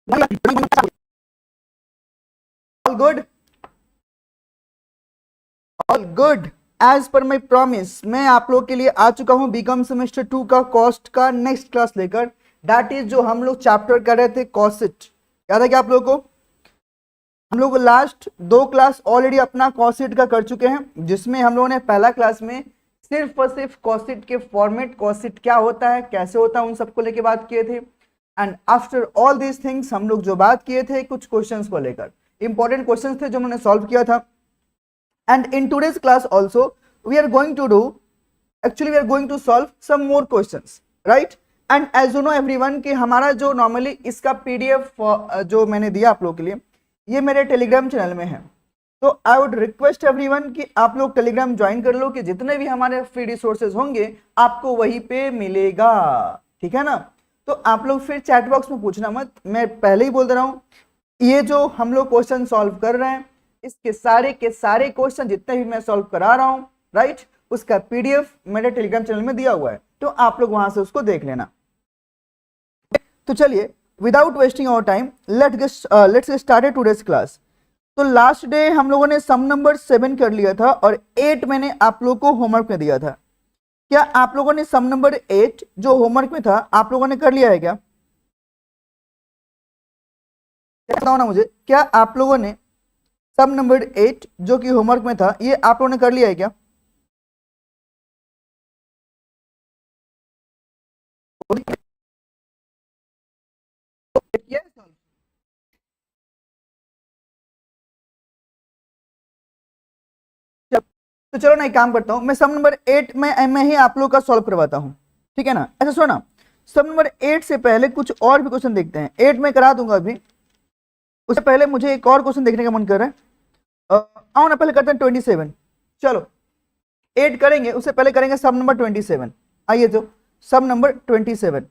All good, all good. As per my promise मैं आप लोग के लिए आ चुका हूं बीकॉम सेमेस्टर 2 का कॉस्ट का नेक्स्ट क्लास लेकर। दैट इज जो हम लोग चैप्टर कर रहे थे कॉस्ट, याद है क्या आप लोगों को? हम लोग लास्ट 2 क्लास ऑलरेडी अपना कॉस्ट का कर चुके हैं, जिसमें हम लोगों ने पहला क्लास में सिर्फ और सिर्फ कॉस्ट के फॉर्मेट, कॉस्ट क्या होता है, कैसे होता है, उन सबको लेके बात किए थे। And after all these things हम लोग जो बात किए थे कुछ क्वेश्चंस को लेकर, इंपॉर्टेंट क्वेश्चंस थे जो हमने सॉल्व किया था। And in today's class also we are going to do, actually we are going to solve some more questions, right. And as you know everyone कि हमारा जो नॉर्मली इसका पीडीएफ जो मैंने दिया आप लोगों के लिए, ये मेरे टेलीग्राम चैनल में है। तो आई वुड रिक्वेस्ट एवरीवन कि आप लोग टेलीग्राम ज्वाइन कर लो, कि जितने भी हमारे फ्री रिसोर्सेज होंगे आपको वहीं पे मिलेगा, ठीक है ना। तो आप लोग फिर चैट बॉक्स में पूछना मत, मैं पहले ही बोल दे रहा हूँ, ये जो हम लोग क्वेश्चन सॉल्व कर रहे हैं इसके सारे के सारे क्वेश्चन जितने भी मैं सॉल्व करा रहा हूँ, राइट, उसका पीडीएफ मेरे टेलीग्राम चैनल में दिया हुआ है, तो आप लोग वहां से उसको देख लेना। तो चलिए without wasting our time let's get started today's class. तो लास्ट डे हम लोगों ने सम नंबर 7 कर लिया था और 8 मैंने आप लोगों को होमवर्क में दिया था। क्या आप लोगों ने सम नंबर 8 जो होमवर्क में था आप लोगों ने कर लिया है क्या? बताओ ना मुझे, क्या आप लोगों ने सम नंबर 8 जो कि होमवर्क में था ये आप लोगों ने कर लिया है क्या? तो चलो ना एक काम करता हूं, मैं सम नंबर 8 में मैं ही आप लोग का सॉल्व करवाता हूं, ठीक है ना। ऐसा सुनो ना, सम नंबर 8 से पहले कुछ और भी क्वेश्चन देखते हैं। 8 में करा दूंगा अभी, उससे पहले मुझे एक और क्वेश्चन देखने का मन कर रहा है। आओ ना पहले करते हैं 27। चलो 8 करेंगे, उससे पहले करेंगे सम नंबर 27। आइए तो सम नंबर 27।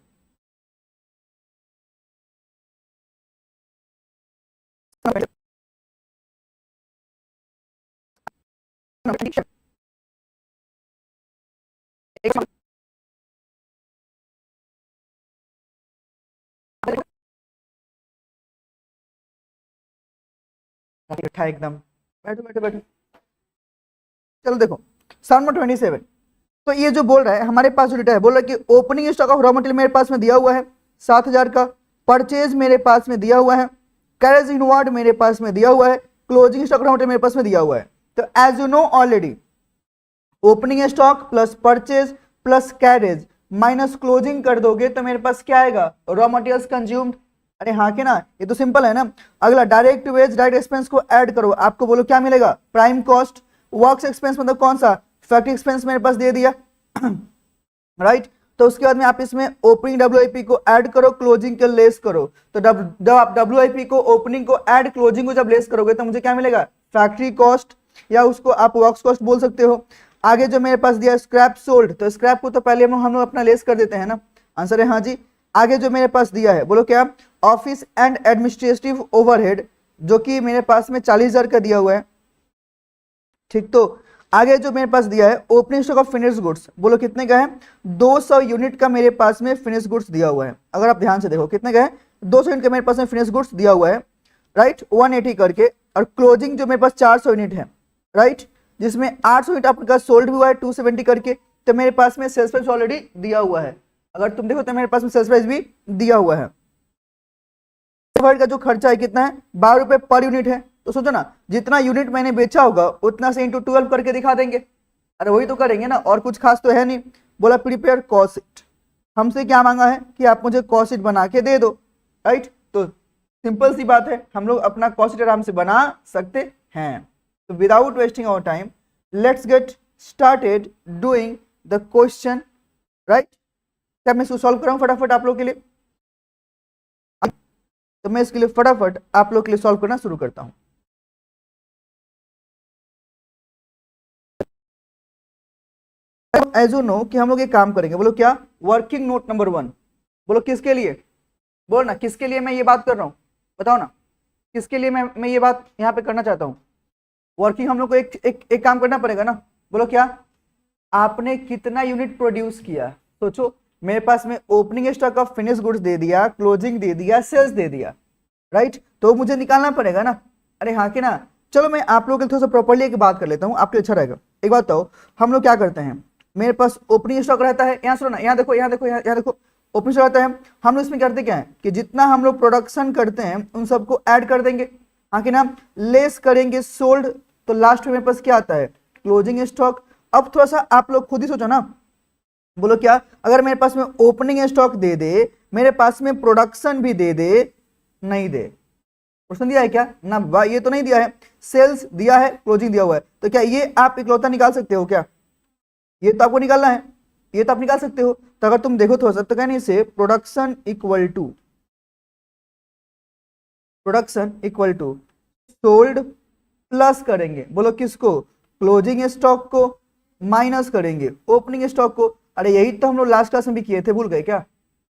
एकदम बैठो बैठो बैठो। चलो देखो सम नंबर 27। तो ये जो बोल रहा है हमारे पास जो डेटा है, बोल रहा है कि opening stock of raw material मेरे पास में दिया हुआ है 7000 का, परचेज मेरे पास में दिया हुआ है, कैरेज इनवर्ड मेरे पास में दिया हुआ है, क्लोजिंग स्टॉक रॉ मटेरियल मेरे पास में दिया हुआ है। तो as you know already opening stock plus purchase plus carriage minus closing कर दोगे तो मेरे पास क्या आएगा? Raw materials consumed. अरे हाँ के ना, ये तो सिंपल है ना। अगला डायरेक्ट वेज डायरेक्ट एक्सपेंस को ऐड करो, आपको बोलो क्या मिलेगा? Prime cost. वर्क्स एक्सपेंस मतलब कौन सा? फैक्ट्री एक्सपेंस मेरे पास दे दिया राइट। तो उसके बाद में आप इसमें ओपनिंग डब्ल्यूआईपी को ऐड करो, क्लोजिंग को लेस करो। तो जब आप डब्ल्यूआईपी को ओपनिंग को ऐड क्लोजिंग को जब लेस करोगे तो मुझे क्या मिलेगा? फैक्ट्री कॉस्ट, या उसको आप वर्क्स कॉस्ट बोल सकते हो। आगे जो मेरे पास दिया स्क्रैप सोल्ड, तो स्क्रैप को तो पहले हम लोग अपना लेस कर देते हैं ना। आंसर है हाँ जी। आगे जो मेरे पास दिया है बोलो क्या? ऑफिस एंड एडमिनिस्ट्रेटिव ओवरहेड, जो कि मेरे पास में 40,000 का दिया हुआ है, ठीक। तो आगे जो मेरे पास दिया है opening stock of finish goods, बोलो कितने का है? 200 यूनिट का मेरे पास में फिनिश गुड्स दिया हुआ है। अगर आप ध्यान से देखो कितने का है? 200 यूनिट का मेरे पास में फिनिश गुड्स दिया हुआ है, राइट, 180 करके। और क्लोजिंग जो मेरे पास 400 यूनिट है, राइट, जिसमें 800 यूनिट आपका सोल्ड भी हुआ है 270 करके। तो मेरे पास में सेल्स प्राइस ऑलरेडी दिया हुआ है। अगर तुम देखो तो मेरे पास में सेल्स प्राइस भी दिया हुआ है। का जो खर्चा है कितना है? 12 रुपए पर यूनिट है। तो सोचो ना, जितना यूनिट मैंने बेचा होगा उतना से इंटू 12 करके दिखा देंगे। अरे वही तो करेंगे ना, और कुछ खास तो है नहीं। बोला प्रिपेयर कॉस्ट शीट, हमसे क्या मांगा है कि आप मुझे कॉस्ट शीट बना के दे दो, राइट। तो सिंपल सी बात है, हम लोग अपना कॉस्ट शीट आराम से बना सकते हैं। तो without wasting our time let's get started doing the question, right. क्या मैं इसको सॉल्व कर रहा हूँ फटाफट आप लोग के लिए? तो मैं इसके लिए फटाफट आप लोग के लिए सॉल्व करना शुरू करता हूं। एज यू नो कि हम लोग एक काम करेंगे, बोलो क्या? Working note number 1। बोलो किसके लिए? बोलो ना किसके लिए मैं ये बात कर रहा हूँ, बताओ ना किसके लिए मैं ये बात यहाँ पे करना चाहता हूँ। वर्किंग हम लोग को एक काम करना पड़ेगा ना। बोलो क्या? आपने कितना यूनिट प्रोड्यूस किया? सोचो, मेरे पास में opening stock of finish goods दे दिया, क्लोजिंग दे दिया, सेल्स दे दिया। राइट, तो मुझे निकालना पड़ेगा ना। अरे हाँ कि ना। चलो मैं आप लोगों के थोड़ा सा प्रॉपर्ली एक बात कर लेता हूँ, आपके लिए अच्छा रहेगा। एक बात बताओ, हम लोग क्या करते हैं, मेरे पास ओपनिंग स्टॉक रहता है, यहाँ सुनो ना, यहाँ देखो, यहाँ देखो, यहाँ देखो, ओपनिंग स्टॉक रहता है। हम लोग इसमें करते क्या है कि जितना हम लोग प्रोडक्शन करते हैं उन सबको ऐड कर देंगे, हाँ कि ना, लेस करेंगे सोल्ड, तो लास्ट में मेरे पास क्या आता है, क्लोजिंग स्टॉक। अब थोड़ा सा आप लोग खुद ही सोचो ना, बोलो क्या, अगर मेरे पास में ओपनिंग स्टॉक दे दे, मेरे पास में प्रोडक्शन भी दे दे, नहीं दे, क्वेश्चन दिया है क्या ना, ये तो नहीं दिया है, सेल्स दिया है, क्लोजिंग दिया हुआ है, तो क्या ये आप इकलौता निकाल सकते हो क्या, ये तो आपको निकालना है, ये तो आप निकाल सकते हो। तो अगर तुम देखो थोड़ा सा, तो कहने से production equal to sold plus करेंगे, बोलो किसको, क्लोजिंग स्टॉक को, माइनस करेंगे ओपनिंग स्टॉक को। अरे यही तो हम लोग लास्ट क्लास में भी किए थे, भूल गए क्या,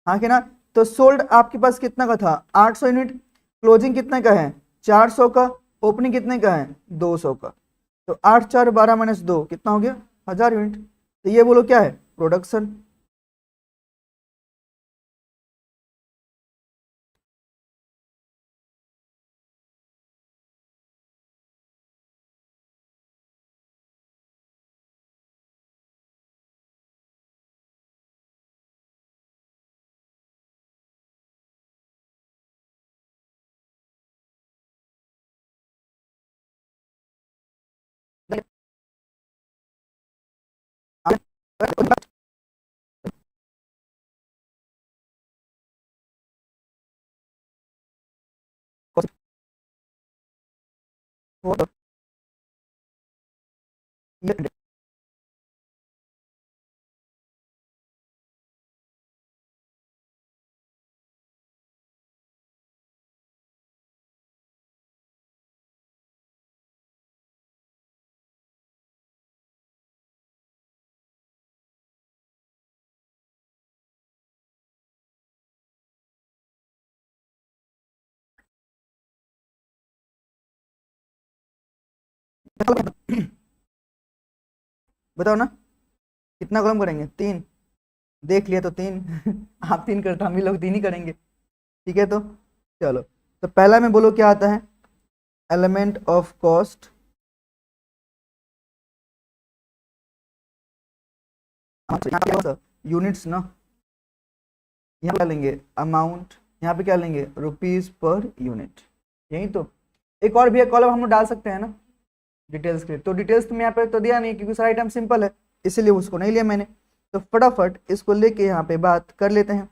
हाँ कि ना। तो सोल्ड आपके पास कितना का था, 800 यूनिट, क्लोजिंग कितने का है, 400 का, ओपनिंग कितने का है, 200 का। तो 8 4 12 माइनस 2 कितना हो गया, 1000 यूनिट। तो ये बोलो क्या है, प्रोडक्शन। बताओ ना, कितना कॉलम करेंगे, 3, देख लिया तो 3 आप 3 करते, हम ही लोग 3 ही करेंगे, ठीक है। तो चलो, तो पहला में बोलो क्या आता है, एलिमेंट ऑफ कॉस्ट, यूनिट्स ना, यहाँ क्या लेंगे, अमाउंट, यहाँ पे क्या लेंगे, रुपीज पर यूनिट, यही तो। एक और भी एक कॉलम हम लोग डाल सकते हैं ना, डिटेल्स के लिए, तो डिटेल्स तो मैं यहाँ पे तो दिया नहीं क्योंकि सारा आइटम सिंपल है, इसीलिए उसको नहीं लिया मैंने। तो फटाफट इसको लेके यहाँ पे बात कर लेते हैं।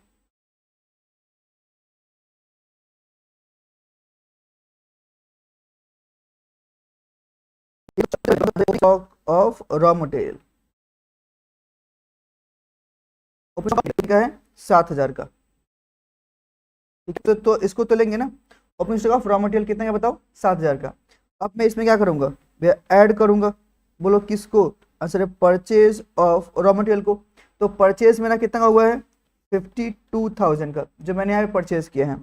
स्टॉक ऑफ रॉ मटेरियल का है 7000 का, ठीक है। तो इसको तो लेंगे ना, opening stock of raw material कितने का बताओ, 7000 का। अब मैं इसमें क्या करूंगा भैया, ऐड करूंगा, बोलो किसको, sir purchase of raw material को। तो परचेज मेरा कितना का हुआ है, 52,000 का, जो मैंने यहाँ पे परचेज किया है।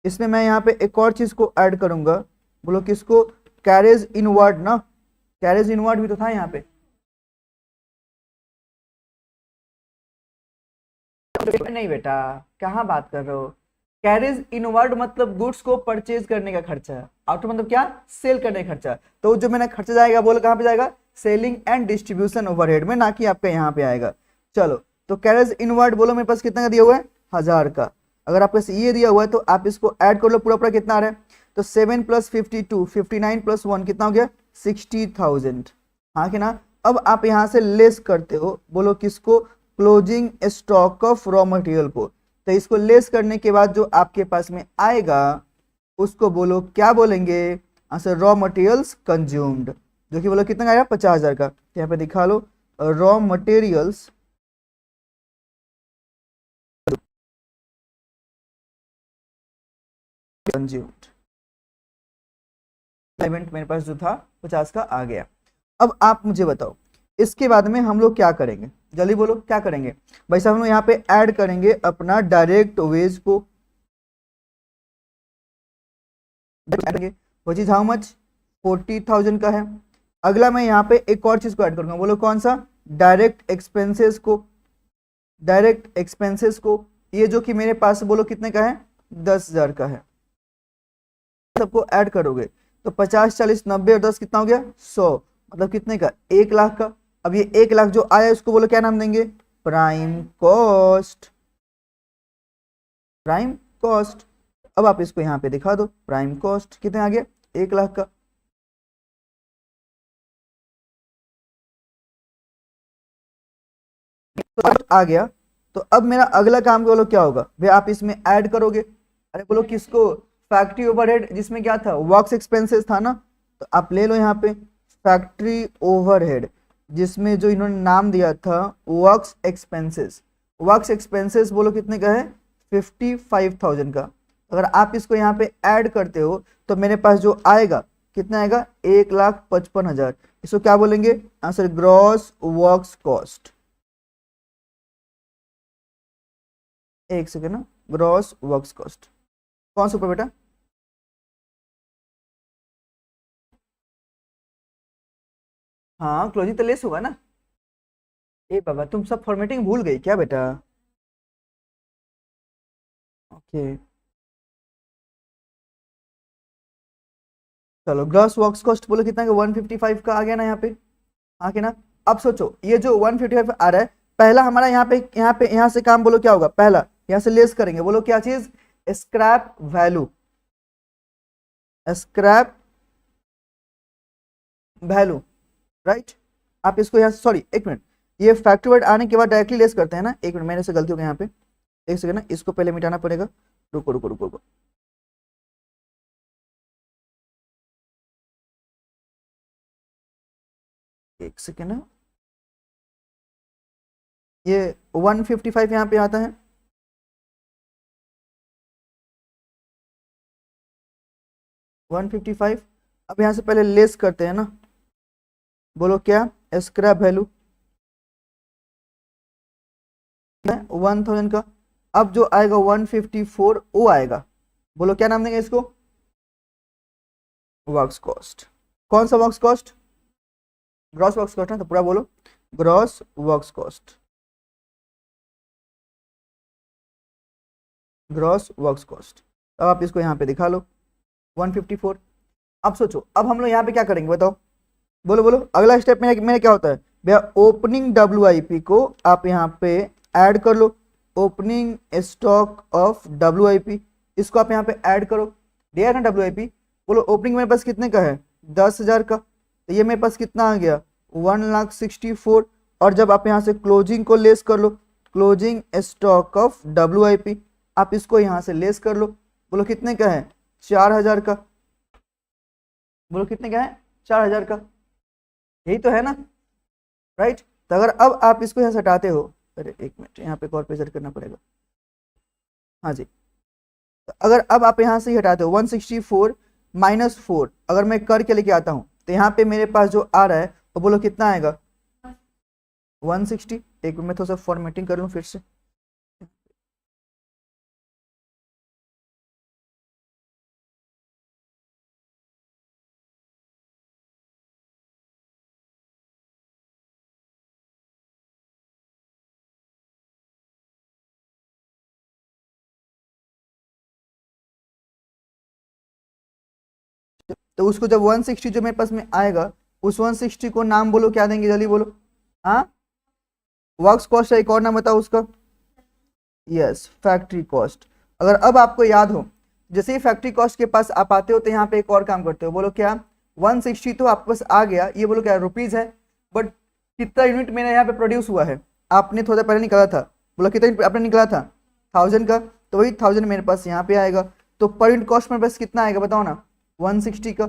इसमें मैं यहाँ पे एक और चीज को ऐड करूंगा, बोलो किसको, कैरेज इनवर्ड ना, कैरेज इनवर्ड भी तो था यहाँ पे, नहीं बेटा, कहाँ बात कर रहे हो, कैरेज इनवर्ड मतलब गुड्स को परचेज करने का खर्चा, आउटर मतलब क्या, सेल करने का खर्चा। तो जो मैंने खर्चा जाएगा बोलो कहाँ पे जाएगा, सेलिंग एंड डिस्ट्रीब्यूशन ओवरहेड में, ना कि आपका यहाँ पे आएगा। चलो, तो कैरेज इनवर्ड बोलो मेरे पास कितना का दिया हुआ है, 1000 का। अगर आपके पास ये दिया हुआ है तो आप इसको ऐड कर लो, पूरा पूरा कितना आ रहा है, तो 7 + 52, 59 + 1 कितना हो गया, 60,000, हाँ कि ना। अब आप यहाँ से लेस करते हो, बोलो किसको, closing stock of raw material को। तो इसको लेस करने के बाद जो आपके पास में आएगा उसको बोलो क्या बोलेंगे, आंसर रॉ मटेरियल्स कंज्यूम्ड, जो कि बोलो कितना का आएगा, 50,000 का। तो यहाँ पे दिखा लो, रॉ मटेरियल्स कंज्यूम्ड, इवेंट मेरे पास जो था 50 का आ गया। अब आप मुझे बताओ इसके बाद में हम लोग क्या करेंगे, जल्दी बोलो क्या करेंगे भाई साहब। हम लोग यहाँ पे ऐड करेंगे अपना डायरेक्ट वेज को, वो चीज हाउ मच, 40,000 का है। अगला मैं यहाँ पे एक और चीज को ऐड करूंगा, बोलो कौन सा, डायरेक्ट एक्सपेंसेस को, डायरेक्ट एक्सपेंसेस को, ये जो कि मेरे पास बोलो कितने का है, 10,000 का है। सबको ऐड करोगे तो 50, 40, 90 और 10 कितना हो गया 100, मतलब कितने का 1 लाख का। अब ये 1 लाख जो आया इसको बोलो क्या नाम देंगे, प्राइम कॉस्ट, प्राइम कॉस्ट। अब आप इसको यहाँ पे दिखा दो, प्राइम कॉस्ट कितने आ गया 1 लाख का। तो आ गया, तो अब मेरा अगला काम बोलो क्या होगा भाई, आप इसमें ऐड करोगे। अरे बोलो किसको, फैक्ट्री ओवरहेड जिसमें क्या था वर्क्स एक्सपेंसेस था ना, तो आप ले लो यहाँ पे फैक्ट्री ओवरहेड जिसमें जो इन्होंने नाम दिया था वर्क्स एक्सपेंसेस। वर्क्स एक्सपेंसेस बोलो कितने का है 55,000 का। अगर आप इसको यहाँ पे ऐड करते हो तो मेरे पास जो आएगा कितना आएगा 1,55,000। इसको क्या बोलेंगे आंसर ग्रॉस वर्क्स कॉस्ट। एक सेकेंड ना, ग्रॉस वर्क्स कॉस्ट कौन सा ऊपर बेटा, हाँ क्लोजिंग तो लेस होगा ना। ए बाबा तुम सब फॉर्मेटिंग भूल गई क्या बेटा, ओके चलो ग्रॉस वर्क्स कॉस्ट बोलो कितना का 155 का आ गया ना यहाँ पे, आ गया ना। अब सोचो ये जो 155 आ रहा है, पहला हमारा यहाँ से काम बोलो क्या होगा, पहला यहाँ से लेस करेंगे, बोलो क्या चीज scrap value, scrap value right. आप इसको यहाँ सॉरी एक मिनट, ये फैक्ट्री वर्ड आने के बाद डायरेक्टली लेस करते हैं ना, एक मिनट मेरे से गलती हो गई यहाँ पे, एक सेकंड ना इसको पहले मिटाना पड़ेगा, रुको रुको रुको रुको, एक सेकंड ना, ये 155 यहाँ पे आता है, वन 155। अब यहाँ से पहले लेस करते हैं ना, बोलो क्या स्क्रैप वैल्यू 1,000 का। अब जो आएगा 154 वो आएगा, बोलो क्या नाम देंगे इसको वर्क्स कॉस्ट। कौन सा works cost, gross works cost ना, तो पूरा बोलो gross works cost, gross works cost. अब आप इसको यहाँ पे दिखा लो 154। अब सोचो अब हम लोग यहाँ पे क्या करेंगे बताओ, बोलो बोलो अगला स्टेप में क्या होता है भैया, ओपनिंग WIP को आप यहाँ पे ऐड कर लो, ओपनिंग स्टॉक ऑफ WIP इसको आप यहाँ पे ऐड करो, दिया है ना WIP। बोलो ओपनिंग मेरे पास कितने का है 10,000 का, तो ये मेरे पास कितना आ गया 1,64,000। और जब आप यहाँ से क्लोजिंग को लेस कर लो, क्लोजिंग स्टॉक ऑफ WIP आप इसको यहाँ से लेस कर लो, बोलो कितने का है 4,000 का, बोलो कितने का है 4,000 का, यही तो है ना राइट। तो अगर अब आप इसको यहाँ से हटाते हो, अरे एक मिनट यहाँ पे और प्रेशर करना पड़ेगा, हाँ जी, तो अगर अब आप यहाँ से ही हटाते हो 164 -4 अगर मैं करके लेके आता हूँ तो यहाँ पे मेरे पास जो आ रहा है तो बोलो कितना आएगा 160। एक मिनट मैं थोड़ा सा फॉर्मेटिंग कर लूँ फिर से, तो उसको जब 160 जो मेरे पास में आएगा उस 160 को नाम बोलो क्या देंगे जल्दी बोलो, हाँ वर्क्स कॉस्ट है, एक और नाम बताओ उसका, यस फैक्ट्री कॉस्ट। अगर अब आपको याद हो जैसे ही फैक्ट्री कॉस्ट के पास आप आते हो तो यहाँ पे एक और काम करते हो, बोलो क्या 160 तो आपके पास आ गया, ये बोलो क्या रुपीज है, बट कितना यूनिट मेरे यहाँ पे प्रोड्यूस हुआ है आपने थोड़ा पहले निकाला था, बोलो कितना आपने निकाला था 1000 का, तो वही 1000 मेरे पास यहाँ पे आएगा। तो पर यूनिट कॉस्ट मेरे पास कितना आएगा बताओ ना 160 का।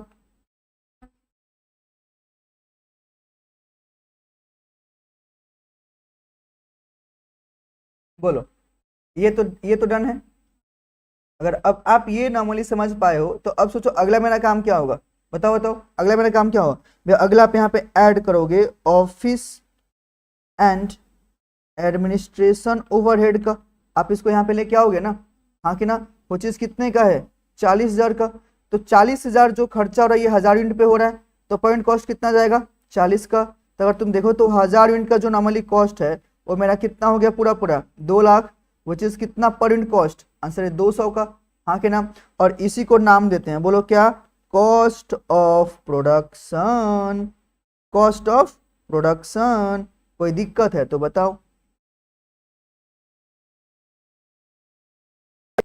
बोलो ये तो डन है। अगर अब आप ये नॉर्मली समझ पाए हो तो अब सोचो अगला मेरा काम क्या होगा, बताओ बताओ अगला मेरा काम क्या होगा भैया, अगला आप यहाँ पे ऐड करोगे ऑफिस एंड एडमिनिस्ट्रेशन ओवरहेड का, आप इसको यहाँ पे लेके आओगे ना, हाँ कि ना, वो चीज़ कितने का है 40,000 का। तो 40,000 जो खर्चा हो रहा है ये 1000 यूनिट पे हो रहा है, तो पॉइंट कॉस्ट कितना जाएगा 40 का। तो अगर तुम देखो तो 1000 यूनिट का जो नॉर्मली कॉस्ट है वो मेरा कितना हो गया पूरा पूरा 2 लाख, वो चीज़ कितना पर यूनिट कॉस्ट, आंसर है 200 का, हाँ के नाम, और इसी को नाम देते हैं, बोलो क्या, cost of production, cost of production. कोई दिक्कत है तो बताओ।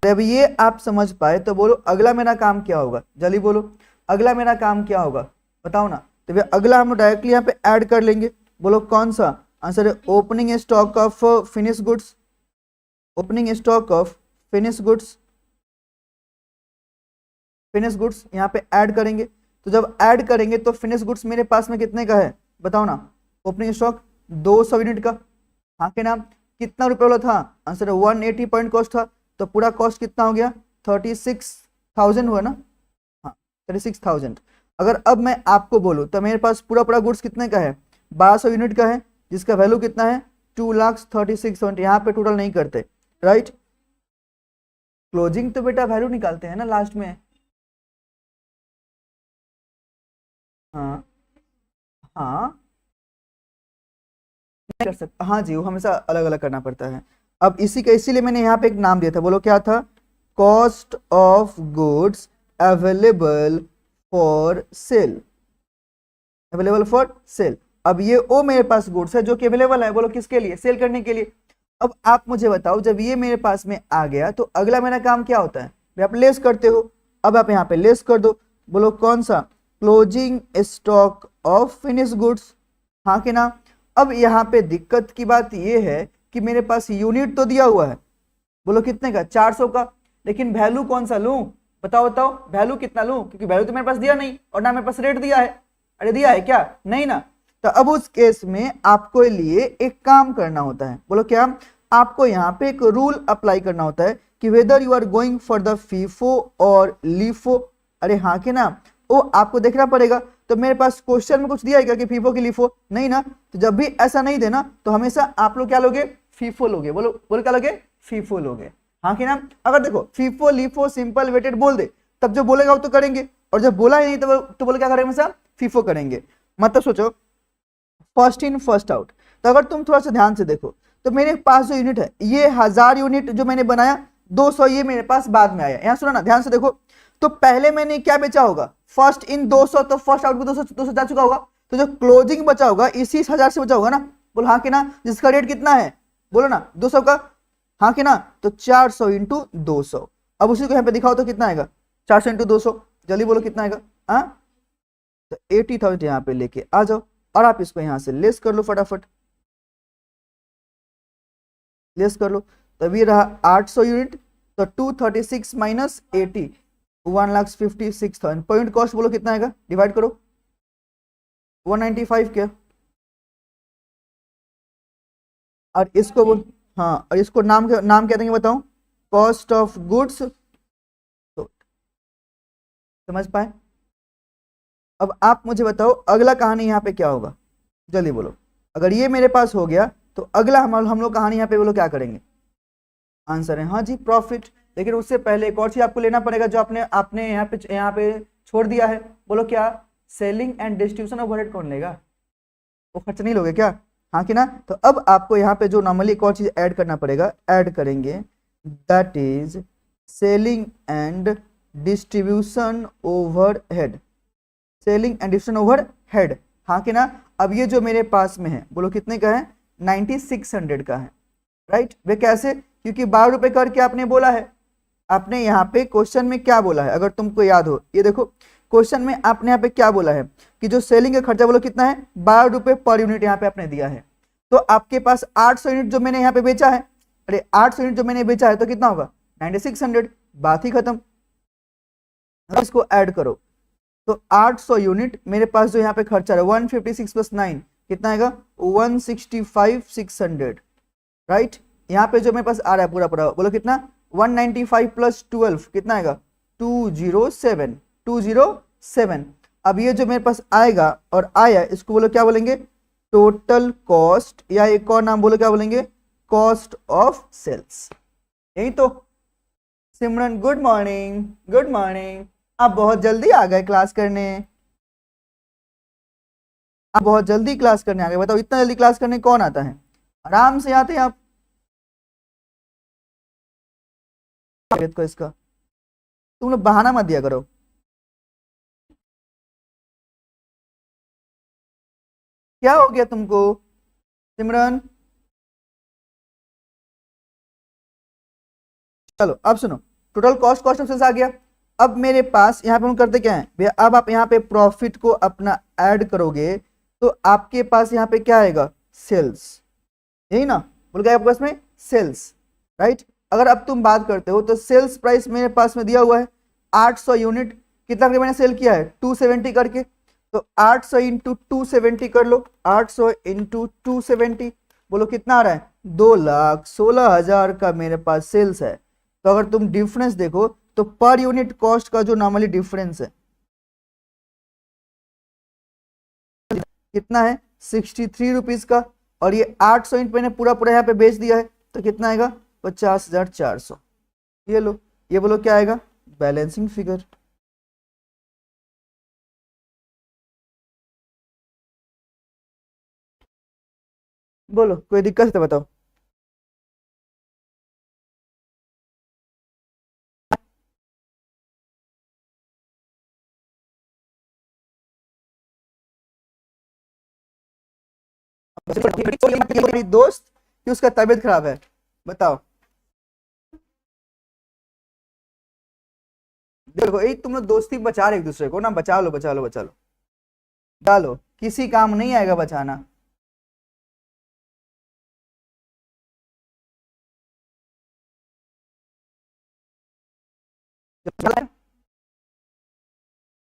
जब ये आप समझ पाए तो बोलो अगला मेरा काम क्या होगा, जल्दी बोलो अगला मेरा काम क्या होगा, बताओ ना। तो भैया अगला हम डायरेक्टली यहाँ पे ऐड कर लेंगे, बोलो कौन सा आंसर है, opening stock of finish goods, opening stock of finish goods, finish goods यहाँ पे ऐड करेंगे। तो जब ऐड करेंगे तो फिनिश गुड्स मेरे पास में कितने का है बताओ ना, ओपनिंग स्टॉक 200 यूनिट का, हाँ के नाम, कितना रुपए वाला था, आंसर है 180 पॉइंट कॉस्ट था, तो पूरा कॉस्ट कितना हो गया 36,000 हुआ ना, हाँ 36,000। अगर अब मैं आपको बोलूँ तो मेरे पास पूरा पूरा गुड्स कितने का है, 1200 यूनिट का है, जिसका वैल्यू कितना है 2,36,000। यहाँ पे टोटल नहीं करते, राइट, क्लोजिंग तो बेटा वैल्यू निकालते हैं ना लास्ट में। हाँ हाँ नहीं कर सकता, हाँ जी वो हमेशा अलग अलग करना पड़ता है। अब इसी का इसीलिए मैंने यहाँ पे एक नाम दिया था, बोलो क्या था, cost of goods available for sale, available for sale. अब ये ओ मेरे पास गुड्स है जो कि अवेलेबल है, बोलो किसके लिए, सेल करने के लिए। अब आप मुझे बताओ जब ये मेरे पास में आ गया तो अगला मेरा काम क्या होता है, आप लेस करते हो, अब आप यहाँ पे लेस कर दो, बोलो कौन सा, closing stock of finish goods, हाँ कि ना। अब यहाँ पे दिक्कत की बात ये है कि मेरे पास यूनिट तो दिया हुआ है, बोलो कितने का, 400 का, लेकिन वैल्यू कौन सा लूं, बताओ बताओ वैल्यू कितना लूं, क्योंकि वैल्यू तो मेरे पास दिया नहीं और ना मेरे पास रेट दिया है, अरे दिया है क्या, नहीं ना। तो अब उस केस में आपको लिए एक काम करना होता है, बोलो क्या, आपको यहाँ पे एक रूल अप्लाई करना होता है कि whether you are going for the FIFO और लीफो, अरे हाँ के ना, वो आपको देखना पड़ेगा। तो मेरे पास क्वेश्चन में कुछ दिया है क्या कि फीफो की लीफो, नहीं ना। तो जब भी ऐसा नहीं देना तो हमेशा आप लोग क्या लोगे, फीफो लोगे, बोलो बोलो क्या लोगे, फीफो लोगे, हाँ कि ना। अगर देखो फीफो लीफो सिंपल वेटेड बोल दे तब जो बोलेगा वो तो करेंगे, और जब बोला ही नहीं तो बोले क्या करेंगे, हमेशा फीफो करेंगे। मतलब सोचो फर्स्ट इन फर्स्ट आउट। तो अगर तुम थोड़ा सा ध्यान से देखो तो मेरे पास जो यूनिट है ये 1000 यूनिट जो मैंने बनाया, 200 ये मेरे पास बाद में आया। यहाँ सुनो ना ध्यान से देखो, तो पहले मैंने क्या बेचा होगा, फर्स्ट इन 200, तो फर्स्ट आउट में 200 जा चुका होगा, तो जो क्लोजिंग बचा होगा इसी 1000 से बचा होगा ना, बोलो हाँ कि ना, जिसका रेट कितना है, बोलो ना 200 का, हाँ कि ना। तो 400 इंटू 200, अब उसी को यहाँ पे दिखाओ तो कितना आएगा, 400 इंटू 200, जल्दी बोलो कितना आएगा, हाँ तो 80,000 यहाँ पे लेके आ जाओ, और आप इसको यहाँ से लेस कर लो, फटाफट लेस कर लो। तब ये रहा 800 यूनिट, तो 236 माइनस 80, 1,56,000। पॉइंट कॉस्ट बोलो कितना आएगा, डिवाइड करो 195 क्या, और इसको बोल, हाँ और इसको नाम क्या देंगे बताओ, कॉस्ट ऑफ गुड्स, तो समझ पाए। अब आप मुझे बताओ अगला कहानी यहाँ पे क्या होगा, जल्दी बोलो। अगर ये मेरे पास हो गया तो अगला हम लोग कहानी यहाँ पे बोलो क्या करेंगे, आंसर है हाँ जी प्रॉफिट। लेकिन उससे पहले एक और चीज आपको लेना पड़ेगा जो आपने आपने यहाँ पे छोड़ दिया है, बोलो क्या, सेलिंग एंड डिस्ट्रीब्यूशन ओवरहेड कौन लेगा, वो खर्च नहीं लोगे क्या, हाँ कि ना। तो अब आपको यहाँ पे जो नॉर्मली एक और चीज ऐड करना पड़ेगा, ऐड करेंगे, that is selling and distribution overhead, selling and distribution overhead, हाँ कि ना। अब ये जो मेरे पास में है बोलो कितने का है, 9600 का है, राइट। वे कैसे, क्योंकि 12 रुपए करके आपने बोला है, आपने यहाँ पे क्वेश्चन में क्या बोला है अगर तुमको याद हो, ये देखो क्वेश्चन में आपने यहाँ पे क्या बोला है कि जो सेलिंग का खर्चा बोलो कितना है, 12 रुपए पर यूनिट यहाँ पे आपने दिया है। तो आपके पास 800 यूनिट जो मैंने यहाँ पे बेचा है, अरे 800 यूनिट जो मैंने बेचा है तो कितना होगा 9600, बात ही खत्म। इसको ऐड करो तो 800 यूनिट मेरे पास जो यहाँ पे खर्चा है 156 प्लस 9 कितना आएगा 165,600, राइट। यहाँ पे जो मेरे पास आ रहा है पूरा पूरा बोलो कितना 195 प्लस 12 कितना आएगा 207। अब ये जो मेरे पास आएगा और आया इसको बोलो क्या बोलेंगे, टोटल कॉस्ट, या एक और नाम बोलो क्या बोलेंगे, कॉस्ट ऑफ सेल्स। यही तो Simran, good morning, good morning. आप बहुत जल्दी आ गए क्लास करने, आप बहुत जल्दी क्लास करने आ गए, बताओ इतना जल्दी क्लास करने कौन आता है, आराम से आते हैं आप। को इसका तुम लोग बहाना मत दिया करो। क्या हो गया तुमको सिमरन? चलो अब सुनो, total cost cost of sales आ गया। अब मेरे पास यहाँ पे हम करते क्या है भैया, अब आप यहाँ पे प्रॉफिट को अपना ऐड करोगे तो आपके पास यहाँ पे क्या आएगा, सेल्स, यही ना बोल गया आपके पास में सेल्स, राइट। अगर अब तुम बात करते हो तो सेल्स प्राइस मेरे पास में दिया हुआ है 800 यूनिट, कितना करके मैंने सेल किया है 270 करके, तो 800 इंटू 270 कर लो, 800 इंटू 270 बोलो कितना आ रहा है, 2,16,000 का मेरे पास सेल्स है। तो अगर तुम डिफरेंस देखो तो पर यूनिट कॉस्ट का जो नॉर्मली डिफरेंस है कितना है 63 रुपीज का, और ये 800 यूनिट मैंने पूरा पूरा यहाँ पे बेच दिया है तो कितना आएगा 50,400। ये लो, ये बोलो क्या आएगा बैलेंसिंग फिगर। बोलो कोई दिक्कत है तो बताओ। दोस्त कि उसका तबीयत खराब है, बताओ। देखो यही तुम लोग दोस्ती बचा रहे एक दूसरे को ना, बचा लो बचा लो बचा लो, डालो, किसी काम नहीं आएगा बचाना।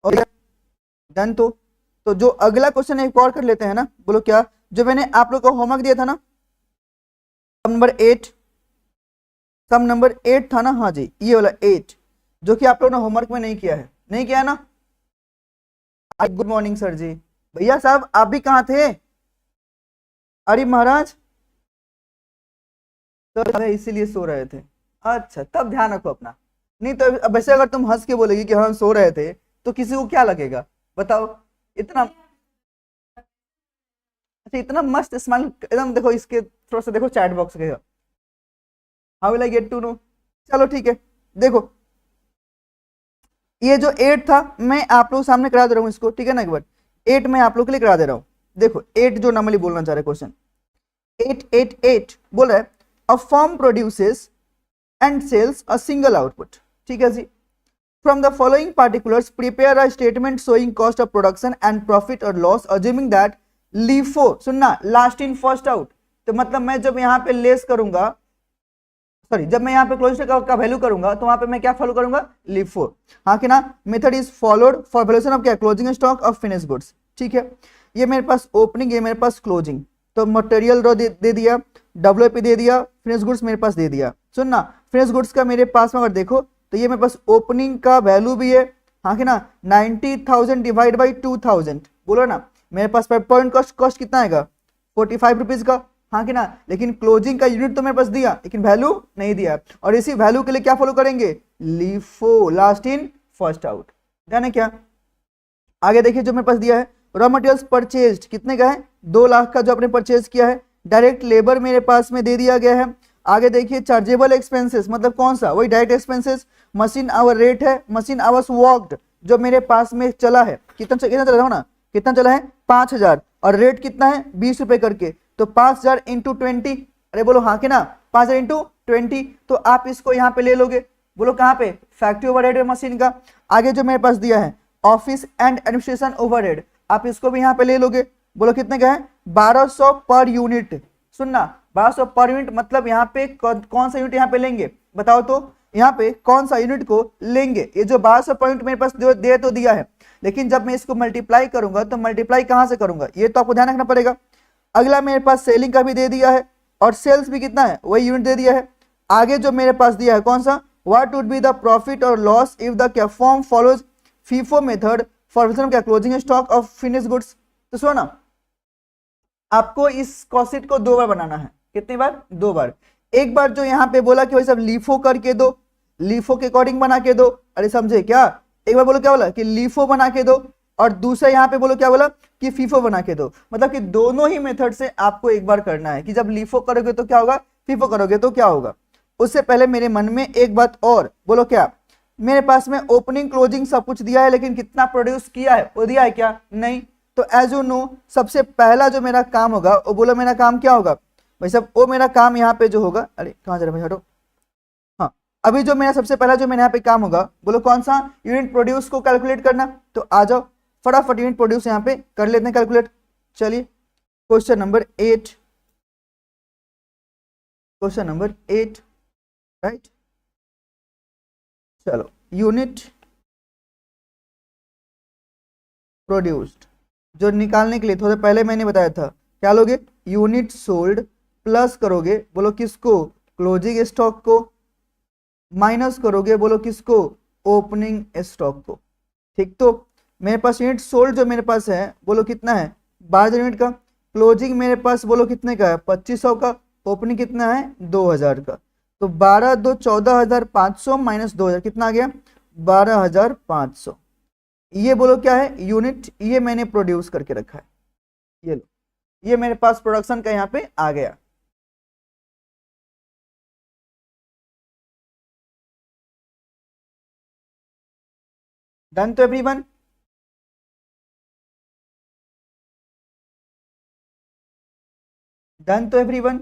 और डन। तो जो अगला क्वेश्चन एक और कर लेते हैं ना, बोलो क्या, जो मैंने आप लोग को होमवर्क दिया था ना, सम नंबर 8, सम नंबर 8 था ना, हाँ जी ये वाला 8, जो कि आप लोगों ने होमवर्क में नहीं किया है, नहीं किया है ना। गुड मॉर्निंग सर जी। भैया साहब आप भी कहाँ थे? अरे महाराज तो इसीलिए सो रहे थे, अच्छा तब ध्यान रखो अपना, नहीं तो अब वैसे अगर तुम हंस के बोलेगी कि हम सो रहे थे तो किसी को क्या लगेगा बताओ। इतना अच्छा, इतना मस्त स्माइल एकदम, देखो इसके थोड़ा सा देखो चैट बॉक्स के, how will I get to know. चलो ठीक है, देखो ये जो 8 था मैं आप लोगों के सामने करा दे रहा हूँ इसको, ठीक है ना, एक बार 8 मैं आप लोग के लिए करा दे रहा हूँ। देखो 8 जो नॉर्मली बोलना चाह रहे क्वेश्चन 888 बोल रहा है a firm produces and sells a single output, ठीक है जी। From the following particulars prepare a statement showing cost of production and profit और लॉस अज्यूमिंग दैट LIFO, सुनना, लास्ट इन फर्स्ट आउट, तो मतलब मैं जब यहाँ पे लेस करूंगा, सॉरी जब मैं यहाँ पे क्लोजिंग स्टॉक का वैल्यू करूंगा तो वहां पे मैं क्या फॉलो करूंगा LIFO, हाँ कि ना। Method is followed for valuation of क्या, closing stock of finish goods, ठीक है। ये मेरे पास ओपनिंग, ये मेरे पास क्लोजिंग, तो मटेरियल रो दे दिया, WIP दे दिया, फिनिश गुड्स मेरे पास दे दिया। सुनना फिनिश गुड्स का मेरे पास में अगर देखो तो ये मेरे पास ओपनिंग का वैल्यू भी है, हाँ कि ना, 90,000 डिवाइड बाई 2,000, बोलो ना मेरे पास पर पॉइंट कॉस्ट कितना आएगा 45 रुपीज का, हाँ कि ना। लेकिन क्लोजिंग का यूनिट तो मेरे पास दिया लेकिन वैल्यू नहीं दिया, और इसी वैल्यू के लिए क्या फॉलो करेंगे LIFO, last in first out, जाने क्या। आगे देखिए जो मेरे पास दिया है रॉ मटेरियल्स परचेज्ड कितने का है 2 लाख का जो आपने परचेज किया है, डायरेक्ट लेबर मेरे पास में दे दिया गया है। आगे देखिए चार्जेबल एक्सपेंसेस मतलब कौन सा, वही direct expenses, machine hour rate है, मशीन आवर्स वर्कड जो मेरे पास में चला है, कितना चला ना, कितना चला है 5,000, और रेट कितना है 20 रुपए करके, तो 5,000 इंटू 20, अरे बोलो हाँ कि ना 5,000 इंटू 20, तो आप इसको यहाँ पे ले लोगे, बोलो कहाँ पे फैक्ट्री ओवरहेड मशीन का। आगे जो मेरे पास दिया है ऑफिस एंड एडमिनिस्ट्रेशन ओवरहेड, आप इसको भी यहाँ पे ले लोगे, बोलो कितने का है 1,200 पर यूनिट। सुनना 1,200 पर यूनिट मतलब यहाँ पे कौन सा यूनिट यहाँ पे लेंगे बताओ, तो यहाँ पे कौन सा यूनिट को लेंगे। ये जो 1,200 पॉइंट मेरे पास दे तो दिया है, लेकिन जब मैं इसको मल्टीप्लाई करूंगा तो मल्टीप्लाई कहां से करूंगा ये तो आपको ध्यान रखना पड़ेगा। अगला मेरे पास सेलिंग का भी दे दिया है और सेल्स भी कितना है वही यूनिट दे दिया है। आगे जो मेरे पास दिया है कौन सा, what would be the profit और लॉस इफ द क्या form follows FIFO method for क्या closing stock of finish goods. तो सुनो ना, आपको इस कॉस्ट को 2 बार बनाना है, कितनी बार 2 बार। एक बार जो यहाँ पे बोला कि भाई सब LIFO करके दो, LIFO के अकॉर्डिंग बना के दो, अरे समझे क्या, एक बार बोलो क्या बोला कि LIFO बना के दो, और दूसरा यहाँ पे बोलो क्या बोला कि FIFO बना के दो, मतलब कि दोनों ही मेथड से आपको एक बार करना है कि जब LIFO करोगे तो क्या होगा, FIFO करोगे तो क्या होगा। उससे पहले मेरे मन में एक बात और, बोलो क्या, मेरे पास में ओपनिंग क्लोजिंग सब कुछ दिया है, लेकिन कितना प्रोड्यूस किया है वो दिया है क्या? नहीं। तो एज यू नो सबसे पहला जो मेरा काम होगा वो बोलो मेरा काम क्या होगा भाई साहब? वो मेरा काम यहाँ पे जो होगा, अरे कहाँ जा रहे भाई, हटो। हाँ, अभी जो मेरा सबसे पहला जो मेरा यहाँ पे काम होगा बोलो कौन सा? यूनिट प्रोड्यूस को कैलकुलेट करना। तो आ जाओ फटाफट यूनिट प्रोड्यूस यहाँ पे कर लेते हैं कैलकुलेट। चलिए question number 8, question number 8, right. चलो यूनिट प्रोड्यूस्ड जो निकालने के लिए थोड़ा पहले मैंने बताया था, क्या लोगे? यूनिट सोल्ड प्लस करोगे बोलो किसको? क्लोजिंग स्टॉक को, माइनस करोगे बोलो किसको? ओपनिंग स्टॉक को। ठीक, तो मेरे पास यूनिट सोल्ड जो मेरे पास है बोलो कितना है? 12 यूनिट का। क्लोजिंग मेरे पास बोलो कितने का है? 2500 का। ओपनिंग कितना है? 2000 का। तो 12 2 14,500 माइनस 2000 कितना आ गया? 12,500। ये बोलो क्या है? यूनिट। ये मैंने प्रोड्यूस करके रखा है, ये लो, ये मेरे पास प्रोडक्शन का यहाँ पे आ गया। डन तो एवरीवन? डन तो एवरीवन?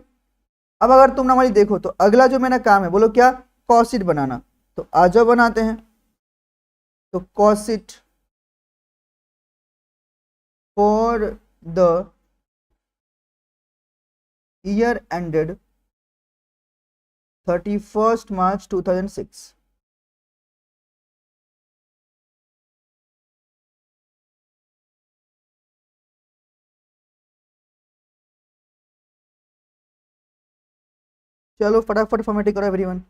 अब अगर तुम नॉर्मली देखो तो अगला जो मेरा काम है बोलो क्या? कॉस्ट शीट बनाना। तो आ जाओ बनाते हैं। तो cost sheet for the year ended 31 मार्च 2006। चलो फटाफट फॉर्मेटिंग करो एवरीवन।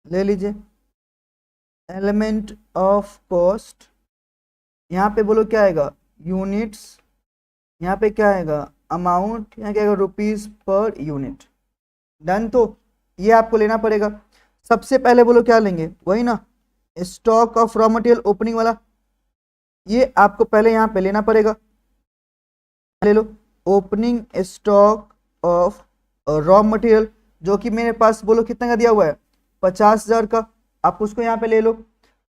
ले लीजिए एलिमेंट ऑफ कॉस्ट, यहाँ पे बोलो क्या आएगा? यूनिट्स। यहाँ पे क्या आएगा? अमाउंट। यहाँ क्या आएगा? Rupees per unit. डन। तो ये आपको लेना पड़ेगा। सबसे पहले बोलो क्या लेंगे? वही ना, stock of raw material opening वाला। ये आपको पहले यहाँ पे लेना पड़ेगा। ले लो opening stock of raw material, जो कि मेरे पास बोलो कितने का दिया हुआ है? 50,000 का। आप उसको यहाँ पे ले लो।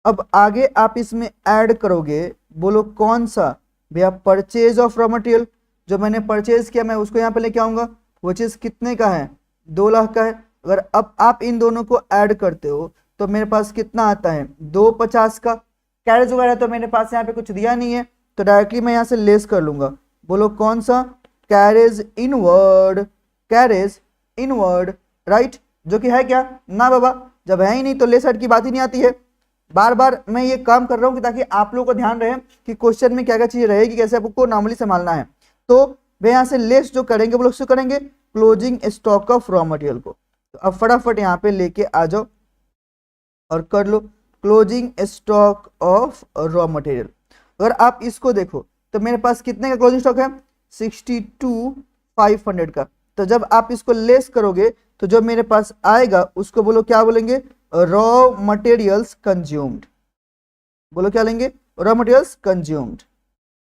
अब आगे आप इसमें ऐड करोगे बोलो कौन सा? भैया परचेज ऑफ रॉ मटेरियल। जो मैंने परचेज किया मैं उसको यहाँ पे लेके आऊंगा, वो चीज कितने का है? 2 लाख का है। अगर अब आप इन दोनों को ऐड करते हो तो मेरे पास कितना आता है? 250 का। कैरेज वगैरह तो मेरे पास यहाँ पे कुछ दिया नहीं है, तो डायरेक्टली मैं यहाँ से लेस कर लूंगा। बोलो कौन सा? Carriage inward, carriage inward, right. जो कि है क्या? ना बाबा, जब है ही नहीं तो लेस हट की बात ही नहीं आती है। बार बार मैं ये काम कर रहा हूँ कि ताकि आप लोगों को ध्यान रहे कि क्वेश्चन में क्या क्या चीज रहेगी, कैसे आपको नॉर्मली संभालना है। तो वे यहाँ से लेस जो करेंगे वो लोग शो करेंगे closing stock of raw material को। तो अब फटाफट यहाँ पे लेके आ जाओ और कर लो closing stock of raw material. अगर आप इसको देखो तो मेरे पास कितने का क्लोजिंग स्टॉक है? 62,500 का। तो जब आप इसको लेस करोगे तो जो मेरे पास आएगा उसको बोलो क्या बोलेंगे? Raw materials consumed. बोलो क्या लेंगे? Raw materials consumed.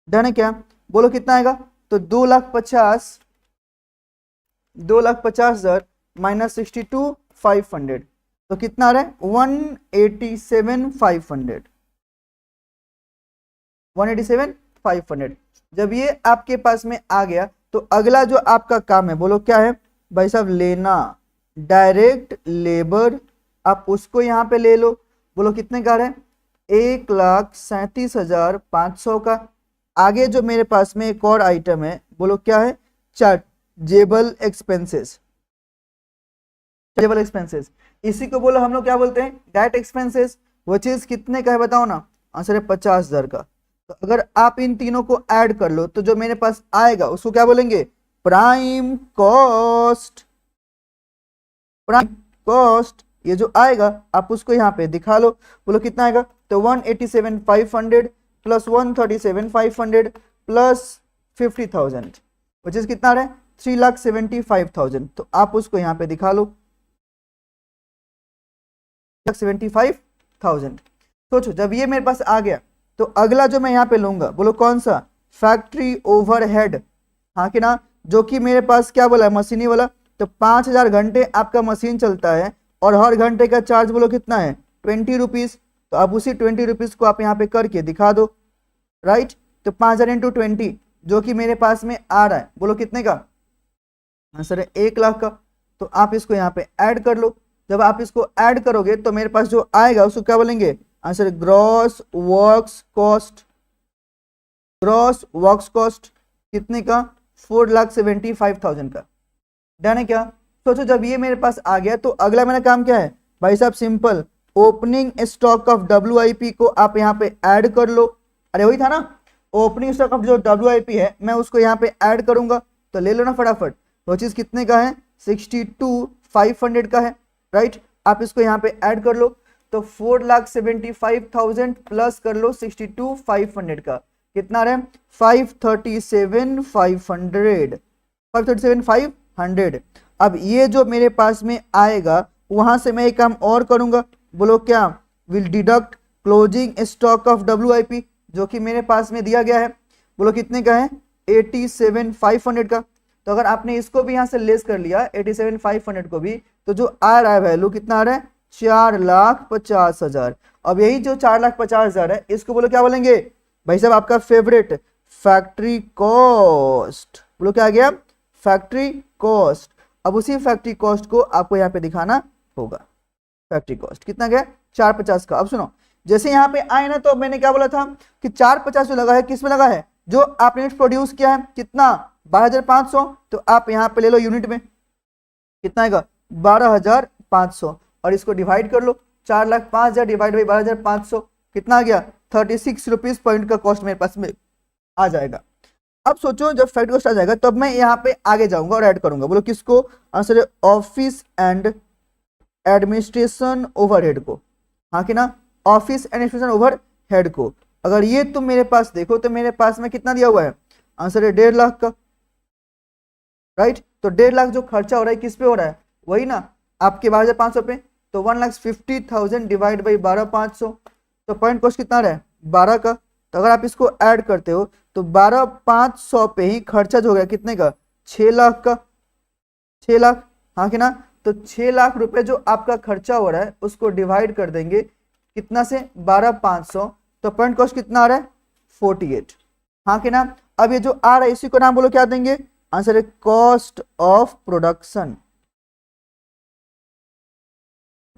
डन है क्या? बोलो कितना आएगा? तो 2,50,000 माइनस 62,500 तो कितना आ रहा है? 187,500। 187,500। जब ये आपके पास में आ गया तो अगला जो आपका काम है बोलो क्या है भाई साहब? लेना डायरेक्ट लेबर। आप उसको यहाँ पे ले लो। बोलो कितने का है? 1,37,500 का। आगे जो मेरे पास में एक और आइटम है बोलो क्या है? Chargeable expenses. चार्जेबल एक्सपेंसेस, इसी को बोलो हम लोग क्या बोलते हैं? Direct expenses. वो चीज कितने का है बताओ ना? आंसर है 50,000 का। तो अगर आप इन तीनों को ऐड कर लो तो जो मेरे पास आएगा उसको क्या बोलेंगे, प्राइम कॉस्ट। प्राइम कॉस्ट ये जो आएगा आप उसको यहाँ पे दिखा लो, बोलो कितना आएगा, तो 187,500 प्लस 137,500 प्लस 50,000 विच इज कितना आ रहा है, 3,75,000। तो आप उसको यहाँ पे दिखा लो 75,000। सोचो जब ये मेरे पास आ गया तो अगला जो मैं यहाँ पे लूंगा, बोलो कौन सा, फैक्ट्री ओवरहेड, हाँ कि ना, जो कि मेरे पास क्या बोला है, मशीनी वाला। तो 5,000 घंटे आपका मशीन चलता है और हर घंटे का चार्ज बोलो कितना है, 20 रुपीज। तो आप उसी 20 रुपीज को आप यहाँ पे करके दिखा दो, राइट। तो 5,000 इंटू 20 जो कि मेरे पास में आ रहा है, बोलो कितने का आंसर है, 1 लाख का। तो आप इसको यहाँ पे ऐड कर लो, जब आप इसको ऐड करोगे तो मेरे पास जो आएगा उसको क्या बोलेंगे, answer gross works cost. Gross works cost कितने का, 4,75,000 का। डन है क्या। सोचो जब ये मेरे पास आ गया तो अगला मेरा काम क्या है भाई साहब, simple, opening stock of WIP को आप यहाँ पे ऐड कर लो। अरे वही था ना, ओपनिंग स्टॉक ऑफ जो WIP है मैं उसको यहाँ पे ऐड करूंगा, तो ले लो ना फटाफट। वो चीज कितने का है, 62,500 का है, राइट। आप इसको यहाँ पे ऐड कर लो, तो 4,75,000 प्लस कर लो 62,500 का, कितना रहे, 537,500। 537,500। अब ये जो मेरे पास में आएगा वहां से मैं एक काम और करूंगा, बोलो क्या, will deduct closing stock of WIP जो कि मेरे पास में दिया गया है, बोलो कितने का है, 87,500 का। तो अगर आपने इसको भी यहाँ से लेस कर लिया 87,500 को भी, तो जो आ रहा है वैल्यू कितना आ रहा है, 4,50,000। अब यही जो 4,50,000 है इसको बोलो क्या बोलेंगे भाई साहब, आपका फेवरेट फैक्ट्री कॉस्ट। बोलो क्या आ गया, फैक्ट्री कॉस्ट। अब उसी फैक्ट्री कॉस्ट को आपको यहाँ पे दिखाना होगा, फैक्ट्री कॉस्ट कितना गया, 450 का। अब सुनो, जैसे यहाँ पे आए ना तो मैंने क्या बोला था कि 450 जो लगा है किस में लगा है, जो आपने प्रोड्यूस किया है कितना, 12,500। तो आप यहाँ पे ले लो यूनिट में, कितना आएगा, 12,500, और इसको डिवाइड कर लो, 4,05,000 डिवाइड बाई 12,500 कितना आ गया, 36 रुपीज पॉइंट का कॉस्ट मेरे पास में आ जाएगा। अब सोचो जब फैक्ट्री कॉस्ट आ जाएगा तब मैं यहाँ पे आगे जाऊंगा और ऐड करूंगा, बोलो किसको, आंसर है ऑफिस एंड एडमिनिस्ट्रेशन ओवरहेड को, हाँ कि ना, ऑफिस एडमिनिस्ट्रेशन ओवरहेड को। अगर ये तुम मेरे पास देखो तो मेरे पास में कितना दिया हुआ है, आंसर है 1.5 लाख का, राइट। तो 1.5 लाख जो खर्चा हो रहा है किस पे हो रहा है, वही ना आपके 12,500 पे। तो 1,50,000 डिवाइड बाई 12,500, तो पॉइंट कॉस्ट कितना रहा है, 12 का। तो अगर आप इसको ऐड करते हो तो 12,500 पे ही खर्चा जो हो गया कितने का, 6 लाख का, 6 लाख, हाँ कि ना। तो 6 लाख रुपए जो आपका खर्चा हो रहा है उसको डिवाइड कर देंगे कितना से, 12,500, तो पॉइंट कॉस्ट कितना आ रहा है, 48, हाँ कि ना। अब ये जो आ रहा है इसी को नाम बोलो क्या देंगे, आंसर है कॉस्ट ऑफ प्रोडक्शन।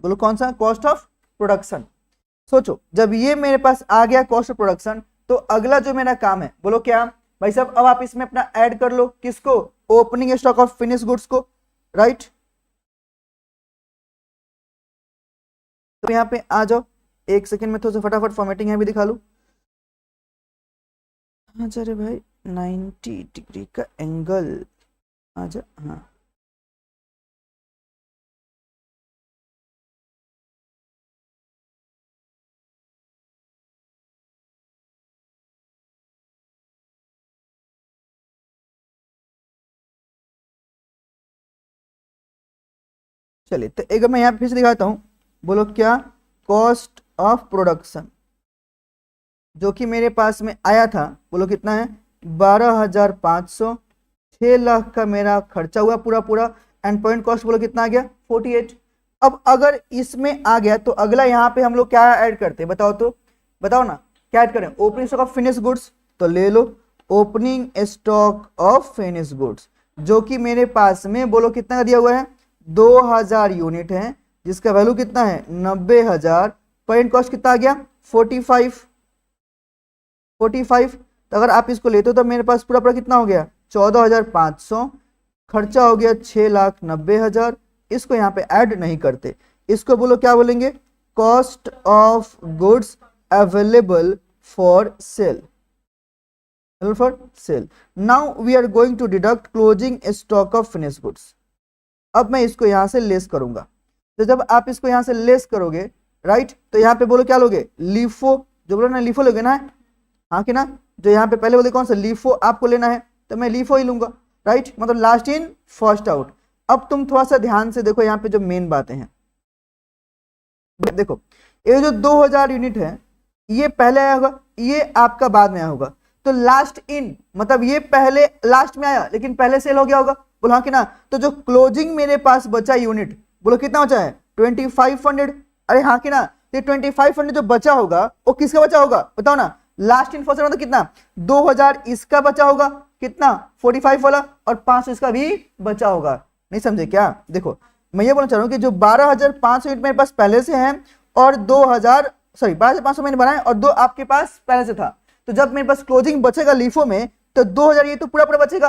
बोलो कौन सा, कॉस्ट ऑफ प्रोडक्शन। सोचो जब ये मेरे पास आ गया कॉस्ट ऑफ प्रोडक्शन, तो अगला जो मेरा काम है बोलो क्या भाई साहब, अब आप इसमें अपना ऐड कर लो किसको, opening stock of finish goods को, राइट। तो यहाँ पे आ जाओ, एक सेकंड में थोड़ा सा फटाफट फॉर्मेटिंग है भी दिखा लूं। अच्छा रे भाई 90 डिग्री का एंगल आ जा, हाँ चलिए। तो एक मैं यहाँ पे फिर से दिखाता हूँ, बोलो क्या, कॉस्ट ऑफ प्रोडक्शन जो कि मेरे पास में आया था, बोलो कितना है, 12,500, 6 लाख का मेरा खर्चा हुआ पूरा पूरा, एंड पॉइंट कॉस्ट बोलो कितना आ गया, 48। अब अगर इसमें आ गया तो अगला यहाँ पे हम लोग क्या ऐड करते हैं बताओ, तो बताओ ना क्या ऐड करें, opening stock of finish goods. तो ले लो opening stock of finish goods जो कि मेरे पास में बोलो कितना का दिया हुआ है, 2,000 यूनिट है जिसका वैल्यू कितना है, 90,000। पॉइंट कॉस्ट कितना आ गया, 45। तो अगर आप इसको लेते हो तो मेरे पास पूरा पूरा कितना हो गया, 14,500, खर्चा हो गया 6,90,000। इसको यहाँ पे ऐड नहीं करते, इसको बोलो क्या बोलेंगे, cost of goods available for sale. for sale. Now we are going to deduct closing stock of finished goods. अब मैं इसको यहां से लेस करूंगा, तो जब आप इसको यहां से लेस करोगे राइट, तो यहाँ पे बोलो क्या लोगे, लीफो, जो बोलो ना लीफो लोगे ना, हाँ कि ना, जो यहाँ पे पहले बोले कौन सा लीफो आपको लेना है, तो मैं लीफो ही लूंगा राइट, मतलब लास्ट इन फर्स्ट आउट। अब तुम थोड़ा सा ध्यान से देखो यहाँ पे जो मेन बातें हैं, देखो ये जो 2000 यूनिट है ये पहले आया होगा, ये आपका बाद में आया होगा, तो लास्ट इन मतलब ये पहले लास्ट में आया लेकिन पहले सेल हो गया होगा, बोलो हाँ कि ना। तो जो क्लोजिंग मेरे पास बचा यूनिट, बोलो कितना बचा है 2500, अरे हाँ कि ना, ये 2500 जो बचा होगा वो किसका बचा होगा बताओ ना, लास्ट इन फर्स्ट मतलब कितना 2000 इसका बचा होगा, कितना 45 वाला, और 500 इसका भी बचा होगा। नहीं समझे क्या? देखो मैं ये बोलना चाह रहा हूँ कि जो 12500 यूनिट मेरे पास पहले से है और 12500 मैंने बनाए और 2 आपके पास पहले से था, तो जब मेरे पास क्लोजिंग बचेगा लीफो में तो 2000 ये तो पूरा पूरा बचेगा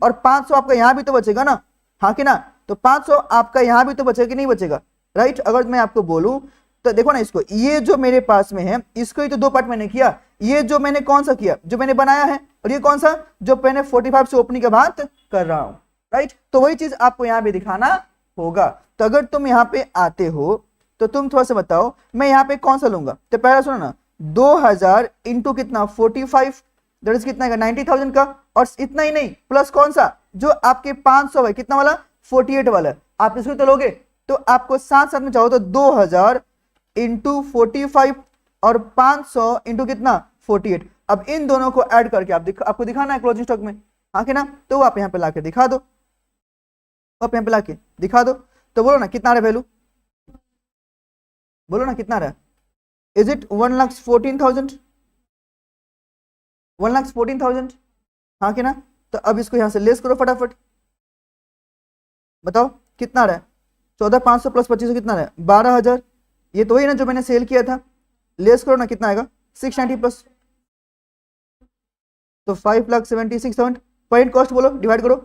और 500 आपका यहाँ भी तो बचेगा ना, हाँ कि ना, तो 500 आपका यहाँ भी तो बचेगा कि नहीं बचेगा राइट। अगर मैं आपको बोलूं तो देखो ना, इसको ये जो मेरे पास में है इसको ही तो 2 पार्ट मैंने किया, ये जो मैंने कौन सा किया जो मैंने बनाया है, और ये कौन सा जो मैंने 45 से ओपनिंग के बाद कर रहा हूं राइट, तो वही चीज आपको यहाँ भी दिखाना होगा। तो अगर तुम यहाँ पे आते हो तो तुम थोड़ा सा बताओ मैं यहाँ पे कौन सा लूंगा, तो पहला सुनो ना 2000 इंटू कितना 45, दैट इज कितना 90,000 का, और इतना ही नहीं प्लस कौन सा जो आपके 500 है कितना वाला 48 वाला, आप इसको तो लोगे, तो आपको साथ साथ में चाहो तो 2000 इंटू 45 और 500 इंटू कितना 48, अब इन दोनों को ऐड करके आपको दिखाना है क्लोजिंग स्टॉक में, हाँ कि ना, तो आप यहाँ पे लाके दिखा दो, आप यहाँ पे लाके दिखा दो, तो बोलो ना कितना रहा वैल्यू, बोलो ना कितना रहा, इज इट 1,14,000, 1,14,000, हाँ कि ना। तो अब इसको यहां से लेस करो फटाफट, बताओ कितना रहा, 14,500 प्लस 2500 कितना रहा 12,000, ये तो ही ना जो मैंने सेल किया था, लेस करो ना कितना आएगा 690 प्लस, तो 5,76,000, पॉइंट कॉस्ट बोलो डिवाइड करो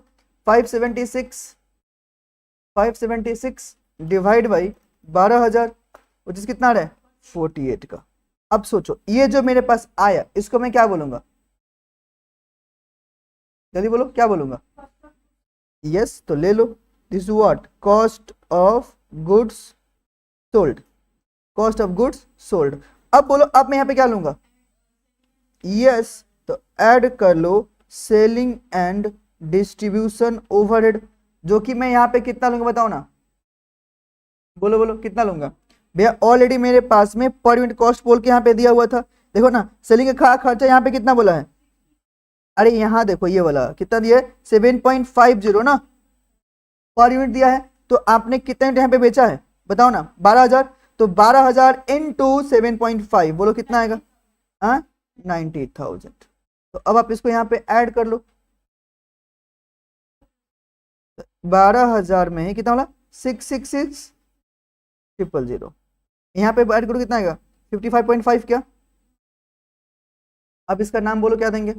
576 डिवाइड बाई 12,000 विच इज कितना रहा 48 का। अब सोचो ये जो मेरे पास आया इसको मैं क्या बोलूंगा, जल्दी बोलो क्या बोलूंगा, यस तो ले लो, this what cost of goods sold, cost of goods sold. अब बोलो अब मैं यहाँ पे क्या लूंगा, यस तो ऐड कर लो सेलिंग एंड डिस्ट्रीब्यूशन ओवरहेड, जो कि मैं यहाँ पे कितना लूंगा बताओ ना, बोलो बोलो कितना लूंगा भैया, ऑलरेडी मेरे पास में पर यूनिट कॉस्ट बोल के यहाँ पे दिया हुआ था, देखो ना सेलिंग का खर्चा यहाँ पे कितना बोला है, अरे यहाँ देखो ये वाला कितना दिया है 7.50 ना पर यूनिट दिया है, तो आपने कितने यूनिट यहाँ पे बेचा है बताओ ना 12,000, तो 12,000 इंटू 7.5 बोलो कितना आएगा, हाँ 90,000। तो अब आप इसको यहाँ पे ऐड कर लो, 12,000 में कितना वाला 666,000, यहाँ पे ऐड करो कितना आएगा 55.5 क्या, अब इसका नाम बोलो क्या देंगे,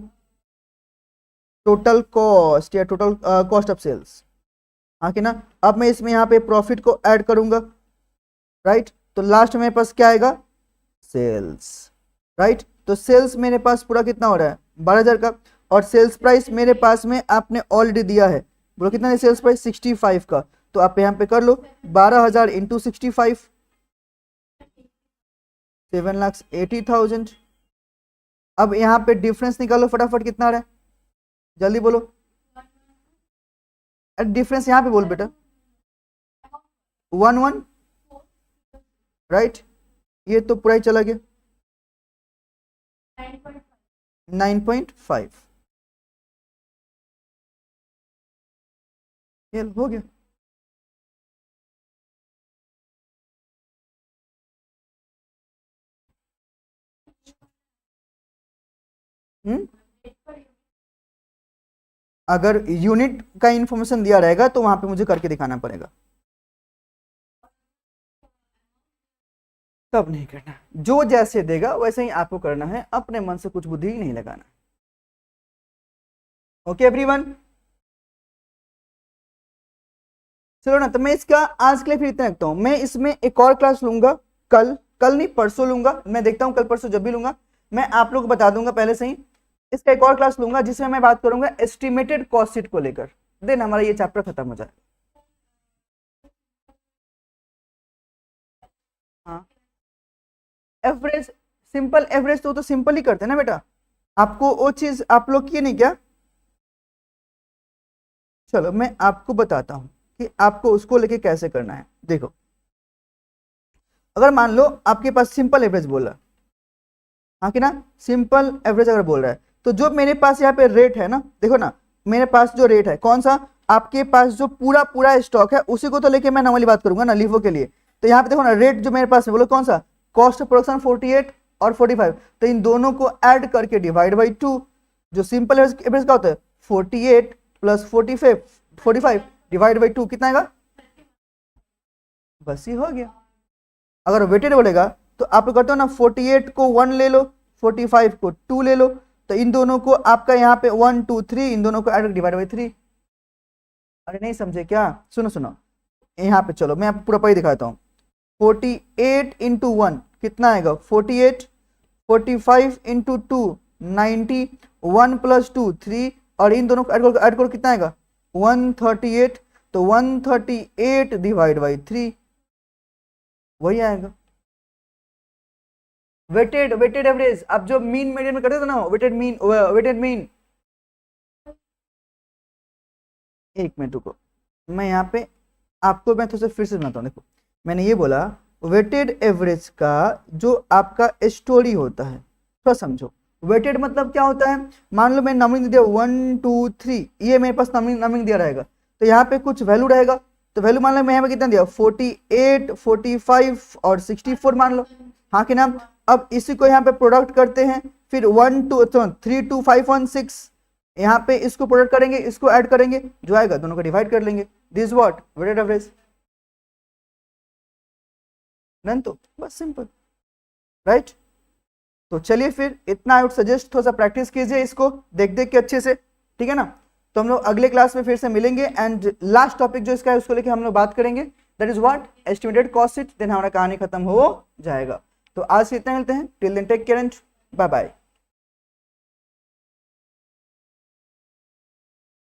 टोटल कॉस्ट या टोटल कॉस्ट ऑफ सेल्स, हाँ कि ना। अब मैं इसमें यहाँ पे प्रॉफिट को ऐड करूंगा राइट, तो लास्ट मेरे पास क्या आएगा सेल्स राइट, तो सेल्स मेरे पास पूरा कितना हो रहा है 12,000 का, और सेल्स प्राइस मेरे पास में आपने ऑलरेडी दिया है, बोलो कितना है सेल्स प्राइस 65 का, तो आप यहाँ पे कर लो 12,000 इंटू 65 7,80,000। अब यहाँ पे डिफरेंस निकालो फटाफट कितना रहा है, जल्दी बोलो, डिफरेंस यहाँ पे बोल बेटा 1,1 राइट, ये तो पूरा ही चला गया 9.5, ये हो गया। अगर यूनिट का इंफॉर्मेशन दिया रहेगा तो वहां पे मुझे करके दिखाना पड़ेगा, तब नहीं करना, जो जैसे देगा वैसे ही आपको करना है, अपने मन से कुछ बुद्धि नहीं लगाना। ओके एवरीवन, चलो ना, तो मैं इसका आज के लिए फिर इतना रखता हूं, मैं इसमें एक और क्लास लूंगा कल नहीं परसों लूंगा, मैं देखता हूं कल परसों जब भी लूंगा मैं आप लोग को बता दूंगा पहले से ही इसका एक और क्लास लूंगा जिसमें मैं बात करूंगा एस्टिमेटेड कॉस्ट शीट को लेकर, देन हमारा ये चैप्टर खत्म हो जाए। हाँ, एवरेज, सिंपल एवरेज तो सिंपल ही करते हैं ना बेटा, आपको वो चीज आप लोग किए नहीं क्या? चलो मैं आपको बताता हूं कि आपको उसको लेके कैसे करना है। देखो, अगर मान लो आपके पास सिंपल एवरेज बोल रहा है, हाँ कि ना, सिंपल एवरेज अगर बोल रहा है, तो जो मेरे पास यहाँ पे रेट है ना, देखो ना, मेरे पास जो रेट है कौन सा, आपके पास जो पूरा पूरा स्टॉक है उसी को तो लेके मैं नॉर्मली बात करूंगा ना लिफो के लिए। तो यहाँ पे देखो ना, रेट जो मेरे पास है बोलो कौन सा, कॉस्ट ऑफ प्रोडक्शन 48 और 45, तो इन दोनों को ऐड करके डिवाइड बाई 2, जो सिंपल एवरेज का होता है 48 प्लस 45 डिवाइड बाई 2 कितना आएगा, बस ही हो गया। अगर वेटेड बोलेगा तो आप लोग करते हो ना, 48 को 1 ले लो, 45 को 2 ले लो, तो इन दोनों को आपका यहाँ पे 1 2 3, इन दोनों को ऐड डिवाइड बाई 3। अरे नहीं समझे क्या? सुनो सुनो, यहाँ पे चलो मैं आपको पूरा पढ़ी दिखाता हूँ। 48 इंटू 1 कितना आएगा 48, 45 इंटू 2 90, 1 प्लस 2 3, और इन दोनों को ऐड करो कितना आएगा 138, तो 138 डिवाइड बाई 3 वही आएगा। वेटेड एवरेज, अब जो मीन मीडियन में करते थे ना, वेटेड मीन। एक मिनट रुको, मैं यहाँ पे आपको मैं थोड़ा सा फिर से सुनाता हूँ। देखो, मैंने ये बोला वेटेड एवरेज का जो आपका स्टोरी होता है, थोड़ा समझो। वेटेड मतलब क्या होता है, मान लो मैं नंबरिंग दिया 1 2 3, ये मेरे पास नंबरिंग दिया रहेगा, तो यहाँ पे कुछ वैल्यू रहेगा, तो वैल्यू मान लो मैं यहाँ पे कितना दिया 48 45 और 64 मान लो, हाँ कि ना। अब इसी को यहाँ पे प्रोडक्ट करते हैं, फिर 1 2 3 2 5 1 6, यहाँ पे इसको प्रोडक्ट करेंगे, इसको ऐड करेंगे, जो आएगा दोनों को डिवाइड कर लेंगे, this what weighted average. Done, तो बस सिंपल, राइट। तो चलिए फिर इतना आई वुड सजेस्ट थोड़ा सा प्रैक्टिस कीजिए इसको देख देख के अच्छे से, ठीक है ना। तो हम लोग अगले क्लास में फिर से मिलेंगे, एंड लास्ट टॉपिक जो इसका है उसको लेके हम लोग बात करेंगे, that is what estimated cost sheet, देन हमारा कहानी खत्म हो जाएगा। तो आज से इतना मिलते हैं, till then take care and bye bye.